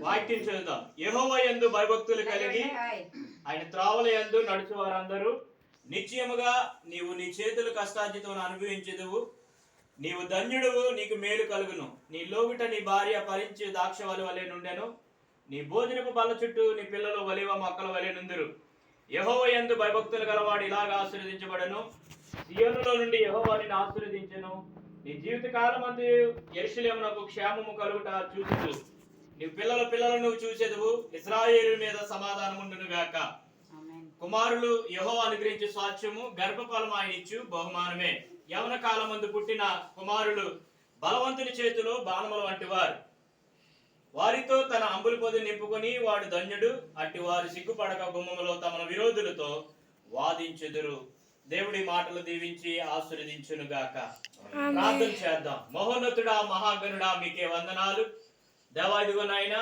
వాక్యం చదువుతాం. యెహోవా యందు భయభక్తులు కలిగి ఆయన త్రావల యందు నడుచు వారందరూ నిశ్చయముగా నీవు నీ చేతుల కష్టార్జితం అనుభవించదువు. నీవు ధన్యుడువు, నీకు మేలు కలుగును. నీ లోగిట నీ భార్య పరిచి ద్రాక్షవల్లి వలె నుండెను. నీ భోజనపు బల్ల చుట్టూ నీ పిల్లలు ఒలీవ మొక్కల వలె నుందురు. యెహోవా యందు భయభక్తులు గలవాడు ఇలాగా ఆశీర్వదించబడను. సియోనులో నుండి యెహోవా నిన్ను ఆశీర్వదించెను. నీ జీవిత కాలమందు యెరూషలేమునకు క్షేమము కలుగుట చూచెదవు. నీ పిల్లలను చూచెదవు. ఇశ్రాయేలు మీద సమాధానం ఉండును గాక. కుమారులు యెహోవా అనుగ్రహించు స్వాస్థ్యము, గర్భఫలము ఆయన ఇచ్చు బహుమానమే. యవన కాలమందు పుట్టిన కుమారులు బలవంతుని చేతిలో బాణముల వంటి వారు. వారితో తన అంబుల పొది నింపుకొని వాడు ధన్యుడు. అట్టి వారు సిగ్గుపడక గుమ్మములో తమ విరోధులతో వాదించెదురు. దేవుడి మాటలు దీవించి ఆశీర్వదించును గాక. ప్రార్థన చేద్దాం. మహోన్నతుడా, మహాగణుడా, మీకే వందనాలు. దేవాదిగో నాయన,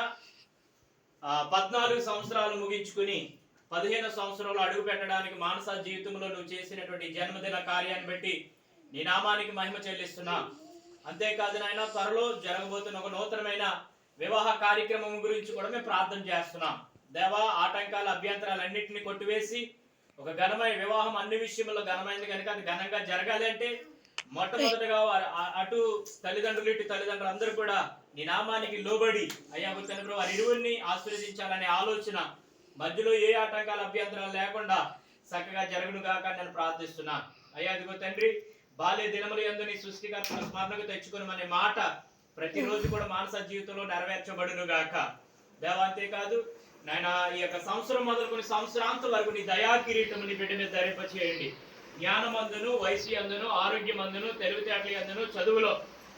14 సంవత్సరాలు ముగించుకుని 15 సంవత్సరంలో అడుగు పెట్టడానికి మానస జీవితంలో నువ్వు చేసినటువంటి జన్మదిన కార్యాన్ని బట్టి నీ నామానికి మహిమ చెల్లిస్తున్నా. అంతేకాదు నాయన, త్వరలో జరగబోతున్న ఒక నూతనమైన వివాహ కార్యక్రమం గురించి కూడా మేము ప్రార్థన చేస్తున్నాం. దేవా, ఆటంకాల అభ్యంతరాలన్నింటినీ కొట్టివేసి ఒక ఘనమైన వివాహం అన్ని విషయంలో ఘనమైంది కనుక అది ఘనంగా జరగాలి అంటే మొట్టమొదటిగా అటు తల్లిదండ్రులు ఇటు తల్లిదండ్రులు అందరూ కూడా నీ నామానికి లోబడి అయ్యా తండ్రి వారి ఇరువురిని ఆశీర్వదించాలనే ఆలోచన మధ్యలో ఏ ఆటంకాల అభ్యంతరాలు లేకుండా చక్కగా జరుగును గాక నేను ప్రార్థిస్తున్నా. అయ్యా అదిగో తండ్రి, బాల్య దినముల యందు నీ సృష్టికర్తను స్మరణకు తెచ్చుకుని అనే మాట ప్రతిరోజు కూడా మానస జీవితంలో నెరవేర్చబడును గాక. దేవా, అంతేకాదు నాయన, ఈ యొక్క సంవత్సరం మొదలుకొని సంవత్సరాంతం వరకు నీ దయా కిరీటము నీ బిడ్డ మీద ధరింపచేయండి. జ్ఞానమందును, వయసు అందును, ఆరోగ్యమందును, తెలివితేటల అందును, చదువులో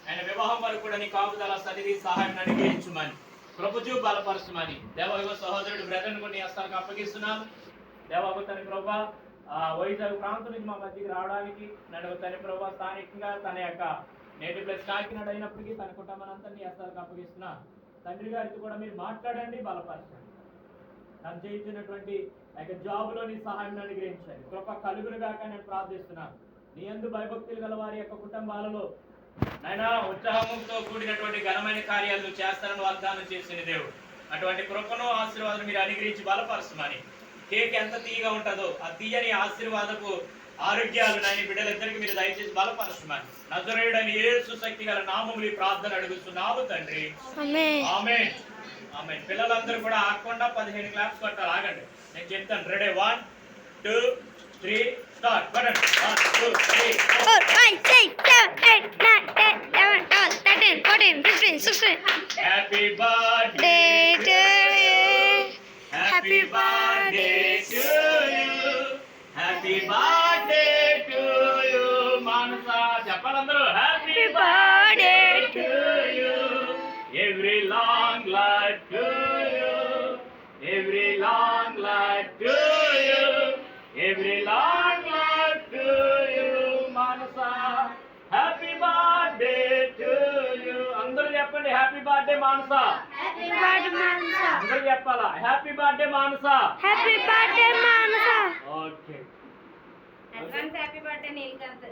ఆయన వివాహం వరకు కూడా నీ కాపుదల సన్నిధి సహాయం అనుగ్రహించమని, కృపచూ బలపరచమని దేవ సహోదరుడు బ్రదర్ని కొన్ని హస్తాలకు అప్పగిస్తున్నాను. దేవ తన ప్రభా, వైజాగ్ ప్రాంతం నుంచి మా మధ్యకి రావడానికి నన్ను తన ప్రభా స్థానికంగా తన యొక్క నేటివ్ ప్లేస్ కాకినాడ అయినప్పటికీ తన కుటుంబానంతా నీ హస్తాలకు అప్పగిస్తున్నా. తండ్రి గారితో కూడా మీరు మాట్లాడండి, బలపరచండి. నన్ను చేయించినటువంటి జాబ్ లో నీ సహాయం అనుగ్రహించండి. కృప కలుగును గాక నేను ప్రార్థిస్తున్నాను. నీ యందు భయభక్తులు గల వారి యొక్క కుటుంబాలలో నైనా ఉత్సాహంతో కూడినటువంటి ఘనమైన కార్యాలు చేస్తానని వాగ్దానం చేసిన దేవుడు, అటువంటి కృపను ఆశీర్వాదం మీరు అనుగ్రహించి బలపరచమని, కేక్ ఎంత తీయగా ఉంటుందో ఆ తీయని ఆశీర్వాదపు ఆరోగ్యాలు నాయన బిడ్డలిద్దరికి మీరు దయచేసి బలపరచమని నజరేయుడని యేసు శక్తి గల నామములు ఈ ప్రార్థన అడుగుతున్నాము తండ్రి. ఆమేన్. ఆమేన్. పిల్లలందరూ కూడా ఆగకుండా 15 క్లాప్స్ కొట్టాలి. ఆగండి, నేను చెప్తాను. Ready, 1 2 3 start. 1 2 3 4 5 6 7 8 9 10 11 12 13 14 15 16. Happy birthday to you. Happy birthday to you. Happy birthday to you. Manasa చెప్పాలందరూ. Happy birthday to you. Every long life to you. Every long life to you. Every long life to you. Manasa, happy birthday to you. Andaru cheppandi happy birthday Manasa. Happy birthday Manasa. Andaru cheppala happy birthday Manasa. Happy birthday Manasa. Okay. Advance happy birthday Neelkanth.